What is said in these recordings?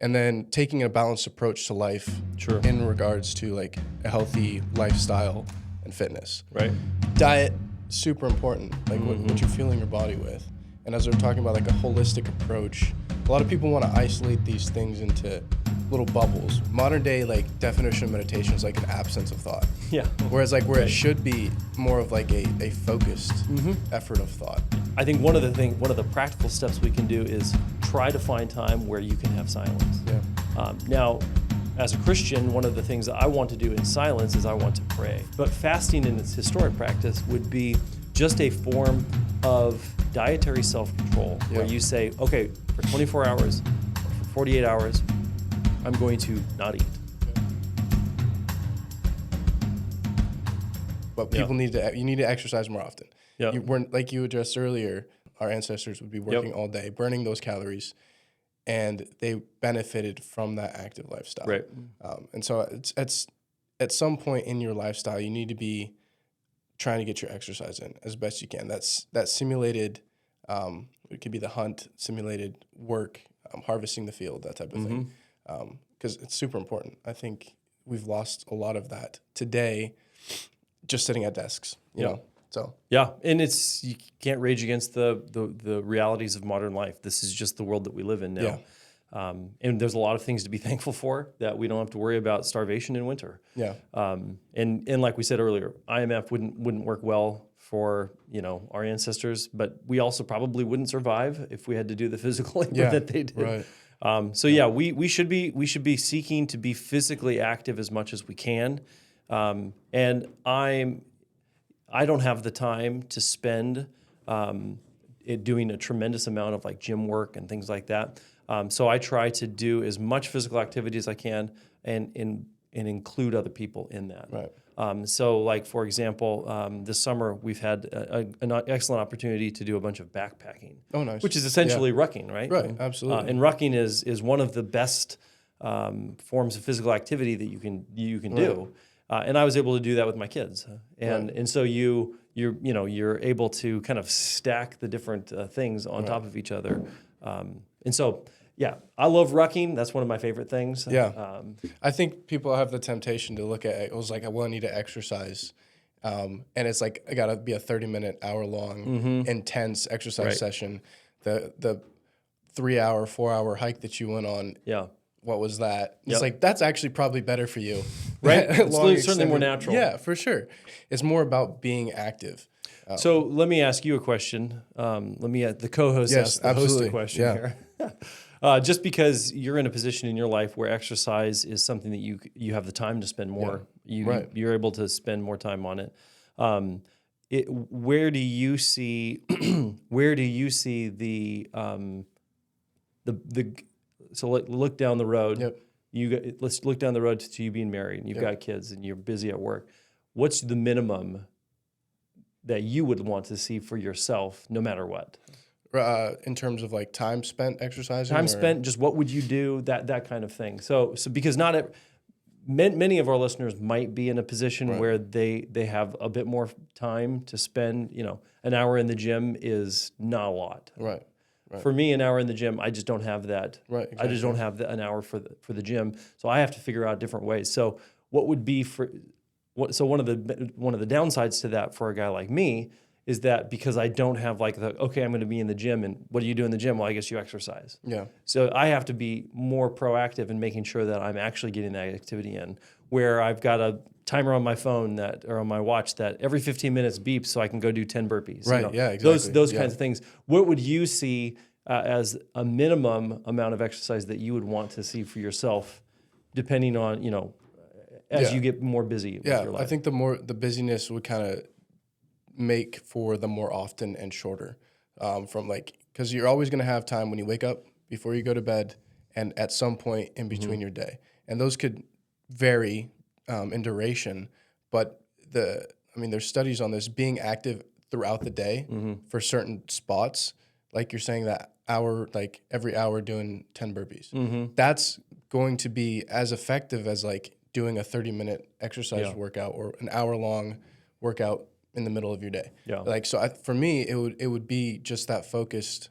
And then taking a balanced approach to life in regards to like a healthy lifestyle and fitness. Right. Diet, super important, like what you're filling your body with. And as we're talking about like a holistic approach, a lot of people want to isolate these things into little bubbles. Modern day like definition of meditation is like an absence of thought. Yeah. Whereas like where it should be more of like a focused effort of thought. I think one of the practical steps we can do is try to find time where you can have silence. Yeah. Now, as a Christian, one of the things that I want to do in silence is I want to pray. But fasting in its historic practice would be just a form of dietary self-control where you say, okay, for 24 hours, for 48 hours, I'm going to not eat. But people need to exercise more often. Yeah. Like you addressed earlier, our ancestors would be working all day, burning those calories, and they benefited from that active lifestyle. Right. And so it's at some point in your lifestyle, you need to be trying to get your exercise in as best you can. That simulated, it could be the hunt, simulated work, harvesting the field, that type of thing. Because it's super important. I think we've lost a lot of that today just sitting at desks, you know. So yeah, and you can't rage against the realities of modern life. This is just the world that we live in now. And there's a lot of things to be thankful for, that we don't have to worry about starvation in winter. Yeah. And like we said earlier, IMF wouldn't work well for our ancestors, but we also probably wouldn't survive if we had to do the physical labor that they did. Right. We should be seeking to be physically active as much as we can. And I don't have the time to spend doing a tremendous amount of like gym work and things like that. So I try to do as much physical activity as I can and include other people in that. Right. So like, for example, this summer we've had an excellent opportunity to do a bunch of backpacking. Oh, nice. Which is essentially rucking, right? Right, absolutely. And rucking is one of the best forms of physical activity that you can do. And I was able to do that with my kids, and so you're able to kind of stack the different things on top of each other, and so I love rucking. That's one of my favorite things. I think people have the temptation to look at it was like, I need to exercise, and it's like I gotta be a 30-minute, hour-long, intense exercise session. The 3-hour, 4-hour hike that you went on. What was that? It's like, that's actually probably better for you. Right? It's certainly more natural. Yeah, for sure. It's more about being active. So let me ask you a question. Let me, the co-host ask the host a question here. Just because you're in a position in your life where exercise is something that you have the time to spend more, you're able to spend more time on it. Where do you see so look down the road. Let's look down the road to you being married and you've got kids and you're busy at work. What's the minimum that you would want to see for yourself, no matter what? In terms of like time spent exercising? Time spent, just what would you do, that kind of thing. So because many of our listeners might be in a position where they have a bit more time to spend. An hour in the gym is not a lot. Right. For me, an hour in the gym, I just don't have that. Right. Exactly. I just don't have an hour for the gym. So I have to figure out different ways. So what would be so one of the downsides to that for a guy like me is that because I don't have I'm going to be in the gym, and what do you do in the gym? Well, I guess you exercise. Yeah. So I have to be more proactive in making sure that I'm actually getting that activity in, where I've got a timer on my phone or on my watch that every 15 minutes beeps so I can go do 10 burpees. Right, yeah, exactly. Those kinds of things. What would you see as a minimum amount of exercise that you would want to see for yourself, depending on, as you get more busy with your life? I think the busyness would kind of make for the more often and shorter, because you're always going to have time when you wake up, before you go to bed, and at some point in between your day. And those could vary in duration, but there's studies on this, being active throughout the day for certain spots, like you're saying that hour, like every hour doing 10 burpees. That's going to be as effective as like doing a 30-minute exercise workout or an hour-long workout in the middle of your day. For me, it would be just that focused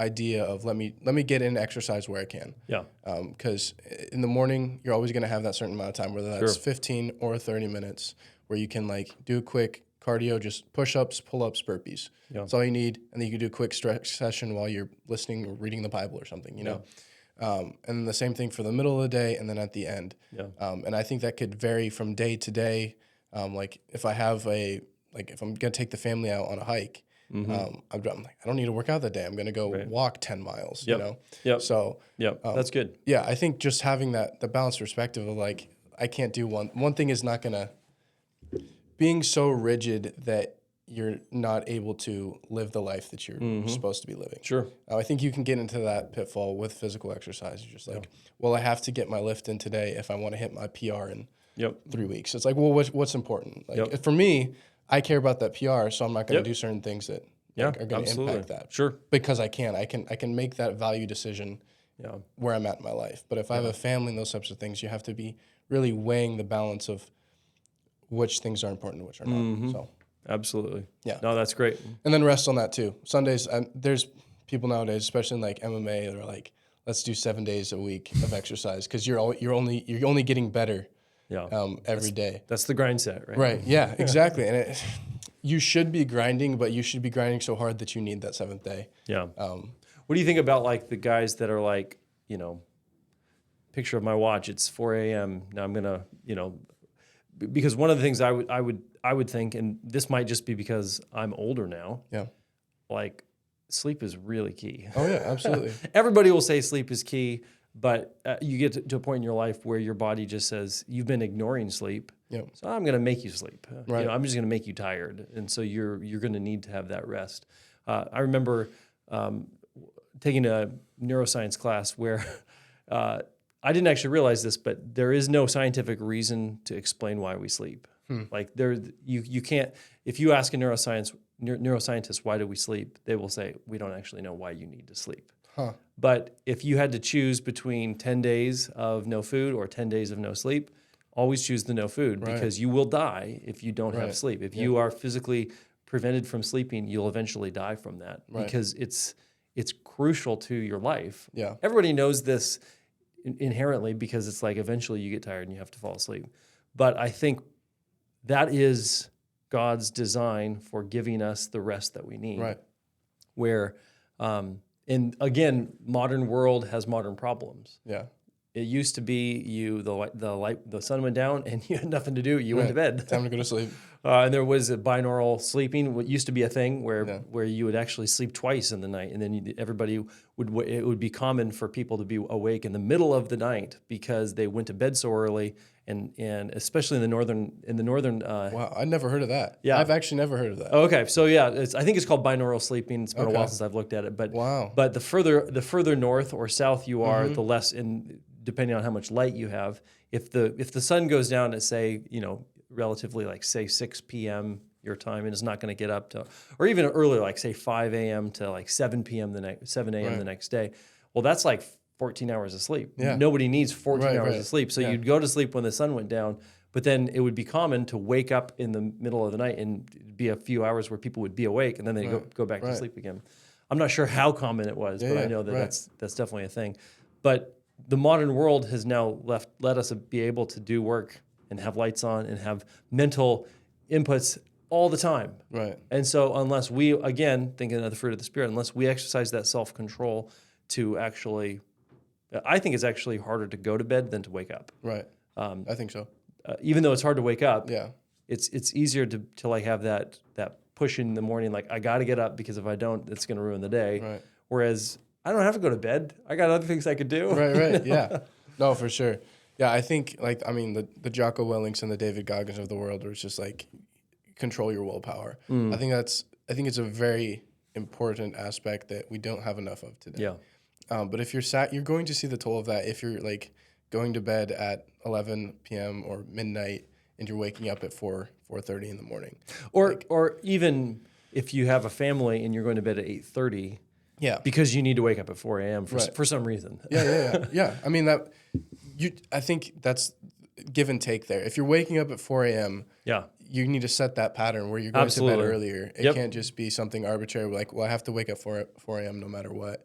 idea of let me get in exercise where I can. Yeah. Because in the morning, you're always going to have that certain amount of time, whether that's Sure. 15 or 30 minutes, where you can like do a quick cardio, just push-ups, pull-ups, burpees. Yeah. That's all you need. And then you can do a quick stretch session while you're listening or reading the Bible or something, you know? And then the same thing for the middle of the day and then at the end. Yeah. And I think that could vary from day to day. Like if I have if I'm going to take the family out on a hike, I'm like, I don't need to work out that day. I'm going to go walk 10 miles, you know? Yep. So, that's good. yeah, I think just having the balanced perspective of like, I can't do one thing is not going to, being so rigid that you're not able to live the life that you're supposed to be living. Sure. I think you can get into that pitfall with physical exercise. You're just like, well, I have to get my lift in today if I want to hit my PR in 3 weeks. It's like, well, what's important? Like for me, I care about that PR, so I'm not going to do certain things that are going to impact that. Sure. Because I can make that value decision where I'm at in my life. But if I have a family and those types of things, you have to be really weighing the balance of which things are important and which are not. So. Absolutely. Yeah. No, that's great. And then rest on that too. Sundays, there's people nowadays, especially in like MMA, they're like, let's do 7 days a week of exercise because you're only getting better. Every day. That's the grind set, right? Right. Yeah. Exactly. And you should be grinding, but you should be grinding so hard that you need that seventh day. Yeah. What do you think about like the guys that are like, you know, picture of my watch, it's 4 a.m. Now I'm gonna, you know, because one of the things I would think, and this might just be because I'm older now. Yeah. Like sleep is really key. Oh yeah, absolutely. Everybody will say sleep is key, but you get to a point in your life where your body just says you've been ignoring sleep. Yep. So I'm going to make you sleep. Right. You know, I'm just going to make you tired, and so you're going to need to have that rest. I remember taking a neuroscience class where I didn't actually realize this, but there is no scientific reason to explain why we sleep. Like you can't. If you ask a neuroscientist why do we sleep, they will say we don't actually know why you need to sleep. Huh. But if you had to choose between 10 days of no food or 10 days of no sleep, always choose the no food because you will die if you don't have sleep. If you are physically prevented from sleeping, you'll eventually die from that because it's crucial to your life. Yeah. Everybody knows this inherently because it's like eventually you get tired and you have to fall asleep. But I think that is God's design for giving us the rest that we need. Right. Where and again, modern world has modern problems. Yeah. It used to be the sun went down and you had nothing to do. You went to bed. Time to go to sleep. And there was a binaural sleeping. What used to be a thing where you would actually sleep twice in the night, and then it would be common for people to be awake in the middle of the night because they went to bed so early, and especially in the northern. Wow, I never heard of that. Yeah, I've actually never heard of that. Okay, so yeah, I think it's called binaural sleeping. It's been a while since I've looked at it, but But the further north or south you are, the less depending on how much light you have. If the sun goes down at say relatively like say 6 p.m. your time and is not going to get up to, or even earlier like say 5 a.m. to like 7 p.m. 7 a.m. the next day. Well, that's like 14 hours of sleep. Yeah. Nobody needs 14 hours of sleep. So you'd go to sleep when the sun went down, but then it would be common to wake up in the middle of the night and it'd be a few hours where people would be awake and then they go back to sleep again. I'm not sure how common it was, but I know that that's definitely a thing. But the modern world has now let us be able to do work and have lights on and have mental inputs all the time. Right. And so unless we, again, thinking of the fruit of the Spirit, unless we exercise that self-control to actually, I think it's actually harder to go to bed than to wake up. Right. I think so. Even though it's hard to wake up, yeah, it's easier to like have that push in the morning, like I got to get up because if I don't, it's going to ruin the day. Right. Whereas I don't have to go to bed. I got other things I could do. Right. Yeah. No, for sure. Yeah, I think the Jocko Willings and the David Goggins of the world were just like control your willpower. I think it's a very important aspect that we don't have enough of today. Yeah. But if you're going to see the toll of that if you're like going to bed at 11 p.m. or midnight and you're waking up at 4:30 in the morning. Or even if you have a family and you're going to bed at 8:30. Yeah. Because you need to wake up at 4 a.m. for some reason. Yeah. I mean I think that's give and take there. If you're waking up at 4 a.m., you need to set that pattern where you're going to bed earlier. It can't just be something arbitrary like, well, I have to wake up 4 a.m. no matter what.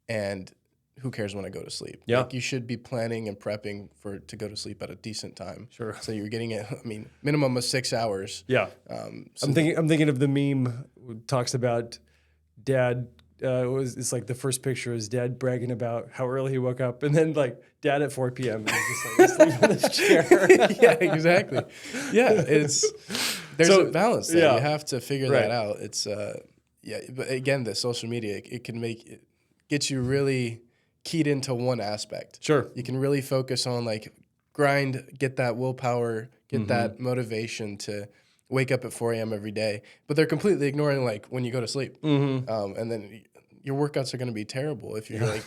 And who cares when I go to sleep? Yeah. Like, you should be planning and prepping to go to sleep at a decent time. Sure. So you're getting it, I mean, minimum of 6 hours. Yeah. So I'm thinking of the meme that talks about dad. It's like the first picture is dad bragging about how early he woke up, and then like dad at 4 p.m. and he's just like asleep in his chair. Yeah, exactly. Yeah, there's a balance there. Yeah. You have to figure that out. It's but again, the social media, it can get you really keyed into one aspect. Sure. You can really focus on like grind, get that willpower, get that motivation to wake up at 4 a.m. every day, but they're completely ignoring like when you go to sleep. And then your workouts are going to be terrible if you're like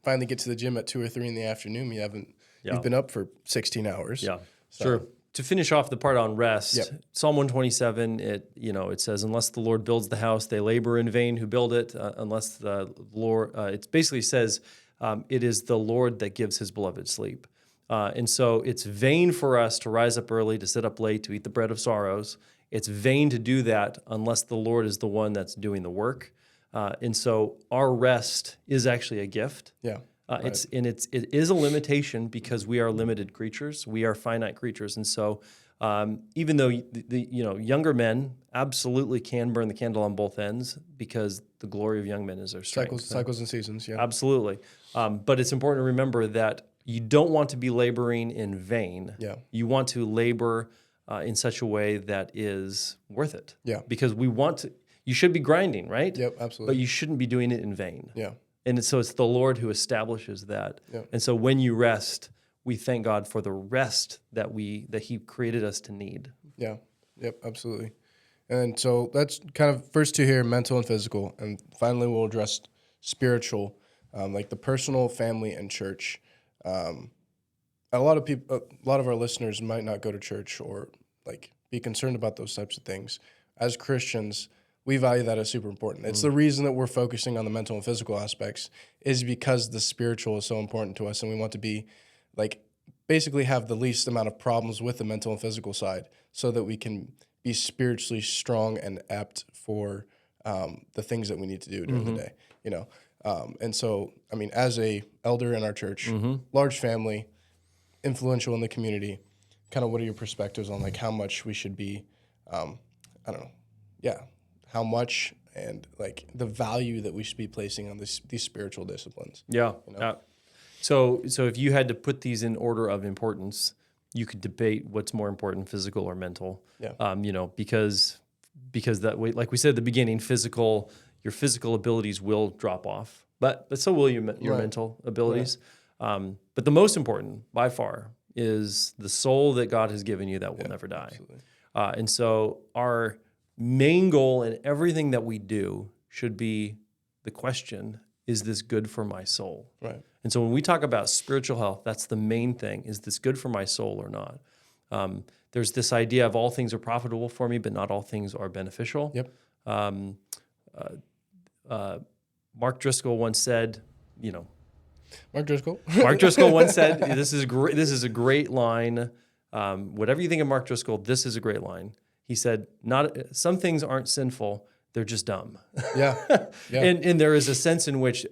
finally get to the gym at 2 or 3 in the afternoon. You've been up for 16 hours. Yeah, sure. To finish off the part on rest, Psalm 127, it says, unless the Lord builds the house, they labor in vain who build it. Unless the Lord, it basically says, it is the Lord that gives his beloved sleep. And so it's vain for us to rise up early, to sit up late, to eat the bread of sorrows. It's vain to do that unless the Lord is the one that's doing the work. And so our rest is actually a gift. Yeah. It is a limitation because we are limited creatures. We are finite creatures. And so even though the younger men absolutely can burn the candle on both ends because the glory of young men is their strength. Cycles and seasons, yeah. Absolutely. But it's important to remember that you don't want to be laboring in vain. Yeah. You want to labor in such a way that is worth it. Yeah. Because you should be grinding, right? Yep, absolutely. But you shouldn't be doing it in vain. Yeah. And so it's the Lord who establishes that. Yeah. And so when you rest, we thank God for the rest that he created us to need. Yeah. Yep, absolutely. And so that's kind of first two here, mental and physical. And finally, we'll address spiritual, like the personal, family, and church. A lot of our listeners might not go to church or like be concerned about those types of things. As Christians, we value that as super important. It's the reason that we're focusing on the mental and physical aspects is because the spiritual is so important to us, and we want to be like basically have the least amount of problems with the mental and physical side so that we can be spiritually strong and apt for the things that we need to do during the day, and so, I mean, as a elder in our church, large family, influential in the community, kind of what are your perspectives on like how much we should be, how much and like the value that we should be placing on these spiritual disciplines? Yeah. So if you had to put these in order of importance, you could debate what's more important, physical or mental. Yeah. Because that way, like we said at the beginning, your physical abilities will drop off, but so will your mental abilities. Right. But the most important by far is the soul that God has given you that will never die. Absolutely. And so our main goal in everything that we do should be the question, is this good for my soul? Right. And so when we talk about spiritual health, that's the main thing. Is this good for my soul or not? There's this idea of all things are profitable for me, but not all things are beneficial. Yep. Mark Driscoll once said, Mark Driscoll. Mark Driscoll once said, this is a great line. Whatever you think of Mark Driscoll, this is a great line. He said, some things aren't sinful, they're just dumb. Yeah. And there is a sense in which,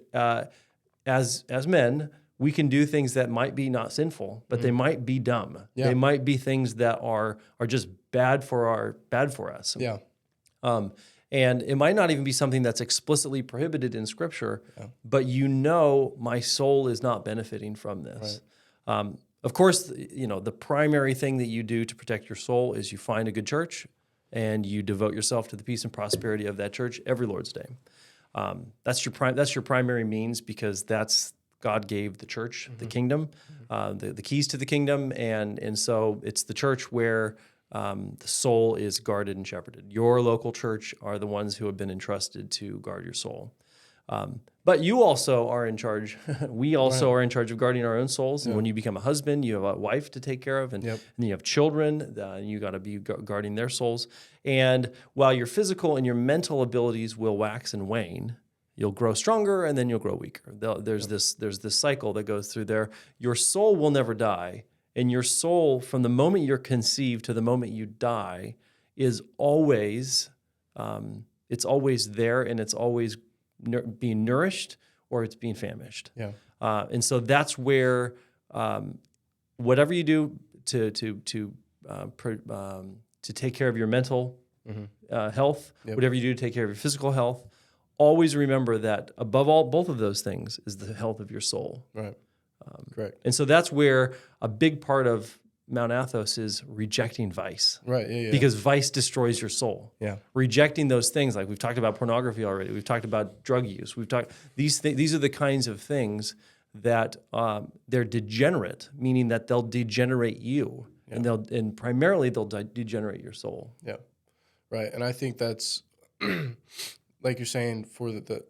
as men, we can do things that might be not sinful, but they might be dumb. Yeah. They might be things that are just bad for us. Yeah. And it might not even be something that's explicitly prohibited in Scripture, but my soul is not benefiting from this. Right. Of course, the primary thing that you do to protect your soul is you find a good church and you devote yourself to the peace and prosperity of that church every Lord's Day. That's your primary means, because that's God gave the church the kingdom, the keys to the kingdom, and so it's the church where the soul is guarded and shepherded. Your local church are the ones who have been entrusted to guard your soul. But you also are in charge. We also are in charge of guarding our own souls. And when you become a husband, you have a wife to take care of, and then you have children. You got to be guarding their souls. And while your physical and your mental abilities will wax and wane, you'll grow stronger and then you'll grow weaker. There's this cycle that goes through there. Your soul will never die, And your soul, from the moment you're conceived to the moment you die, is always it's always there, and it's always being nourished or it's being famished. Yeah. And so that's where whatever you do to take care of your mental health, whatever you do to take care of your physical health, always remember that above all, both of those things is the health of your soul. Right. Correct. And so that's where a big part of Mount Athos is rejecting vice. Right. Yeah. Because vice destroys your soul. Yeah. Rejecting those things, like we've talked about pornography already. We've talked about drug use. We've talked these are the kinds of things that they're degenerate, meaning that they'll degenerate you, and primarily they'll degenerate your soul. Yeah. Right. And I think that's like you're saying, for the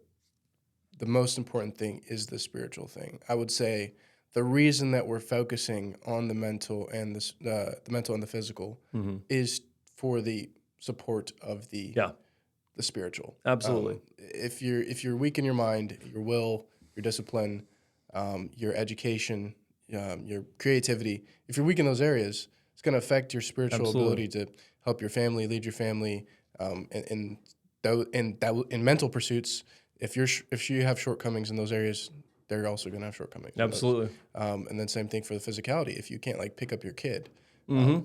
most important thing is the spiritual thing. I would say the reason that we're focusing on the mental and the mental and the physical is for the support of the spiritual. Absolutely. If you're weak in your mind, your will, your discipline, your education, your creativity, if you're weak in those areas, it's going to affect your spiritual ability to help your family, lead your family, in mental pursuits. If you have shortcomings in those areas, they're also going to have shortcomings. Absolutely. And then same thing for the physicality. If you can't like pick up your kid, how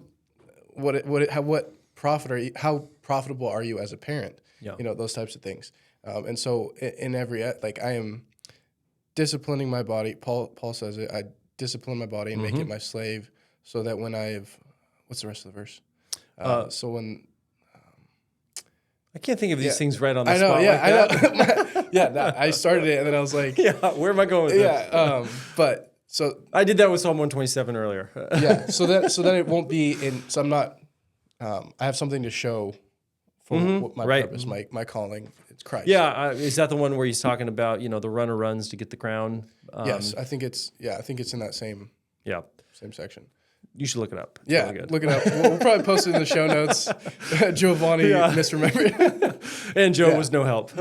profitable are you as a parent? Yeah. You know, those types of things. And so in every, like, I am disciplining my body. Paul says it. I discipline my body and make it my slave, so that when I have, what's the rest of the verse? So when I can't think of these things right on the I know, spot. yeah, like that. I know. I started it and then I was like, Yeah, where am I going with this? yeah. But so I did that with Psalm 127 earlier. yeah. So that it won't be in. So I'm not. I have something to show for what my purpose, my calling. It's Christ. Yeah, is that the one where he's talking about, the runner runs to get the crown? Yes, I think it's in that same section. You should look it up. It's Yeah, really good. look it up. We'll probably post it in the show notes. Jovany misremembered. And Joe was no help.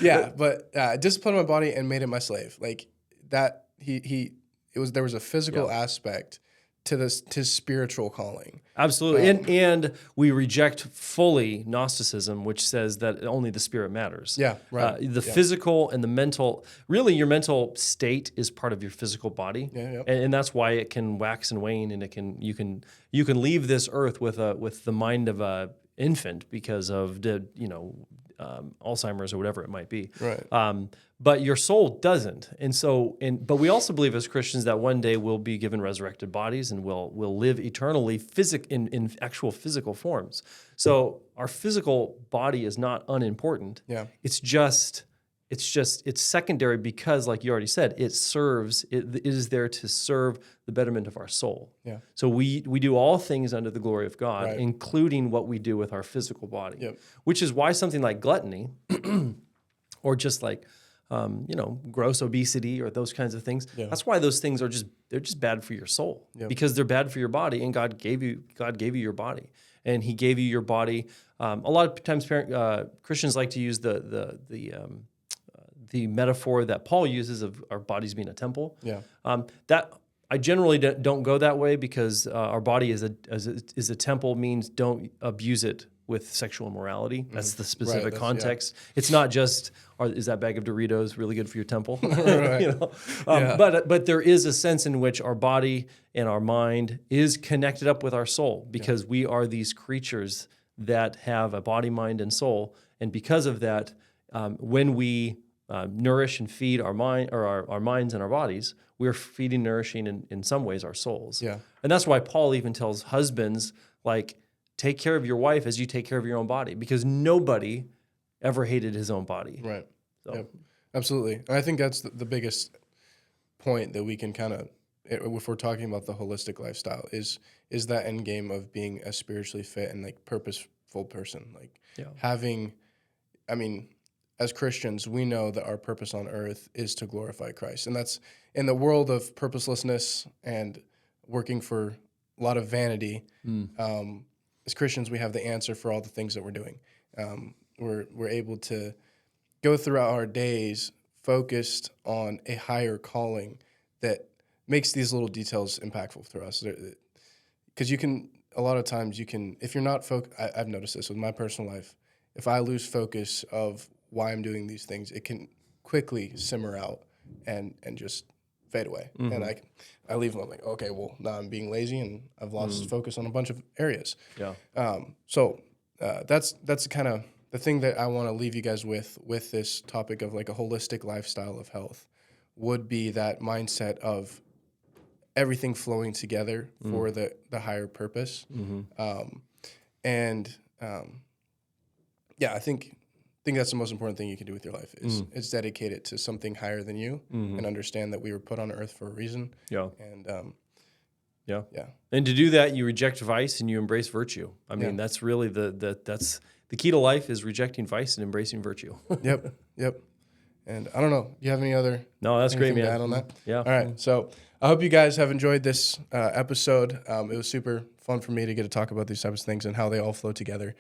Yeah, but disciplined my body and made it my slave. Like that, there was a physical aspect to his spiritual calling. Absolutely. And we reject fully Gnosticism, which says that only the spirit matters. Yeah, right. The physical and the mental, really your mental state is part of your physical body. Yeah. And that's why it can wax and wane, and you can leave this earth with the mind of a infant because of Alzheimer's or whatever it might be. Right. But your soul doesn't. And so, but we also believe as Christians that one day we'll be given resurrected bodies and we'll live eternally in actual physical forms. So our physical body is not unimportant. Yeah. It's secondary because, like you already said, it is there to serve the betterment of our soul. Yeah. So we do all things under the glory of God, including what we do with our physical body, which is why something like gluttony or just like, gross obesity or those kinds of things. Yeah. That's why those things they're just bad for your soul because they're bad for your body, and God gave you your body, and He gave you your body. A lot of times, Christians like to use the metaphor that Paul uses of our bodies being a temple. Yeah. That I generally don't go that way because our body is a temple means don't abuse it with sexual immorality. That's the specific context. It's not just, is that bag of Doritos really good for your temple? But there is a sense in which our body and our mind is connected up with our soul because we are these creatures that have a body, mind, and soul. And because of that, when we nourish and feed our mind or our minds and our bodies, we're feeding, nourishing in some ways our souls. Yeah. And that's why Paul even tells husbands, like, take care of your wife as you take care of your own body, because nobody ever hated his own body. Right. So. Yep. Absolutely. And I think that's the biggest point that we can kind of, if we're talking about the holistic lifestyle, is that end game of being a spiritually fit and like purposeful person. Like having, as Christians, we know that our purpose on earth is to glorify Christ. And that's in the world of purposelessness and working for a lot of vanity. As Christians, we have the answer for all the things that we're doing. We're able to go throughout our days focused on a higher calling that makes these little details impactful for us. Because a lot of times if you're not I've noticed this with my personal life. If I lose focus of why I'm doing these things, it can quickly simmer out and just fade away. And I leave them, I'm like, okay, well, now I'm being lazy and I've lost focus on a bunch of areas. Yeah. That's kind of the thing that I want to leave you guys with this topic of like a holistic lifestyle of health would be that mindset of everything flowing together for the higher purpose. I think that's the most important thing you can do with your life is dedicate it to something higher than you and understand that we were put on earth for a reason. Yeah. And yeah. And to do that, you reject vice and you embrace virtue. I mean, Yeah. that's really that's the key to life is rejecting vice and embracing virtue. Yep. And I don't know. Do you have any other? No, that's great, man. To add on that? Yeah. All right. So I hope you guys have enjoyed this episode. It was super fun for me to get to talk about these types of things and how they all flow together.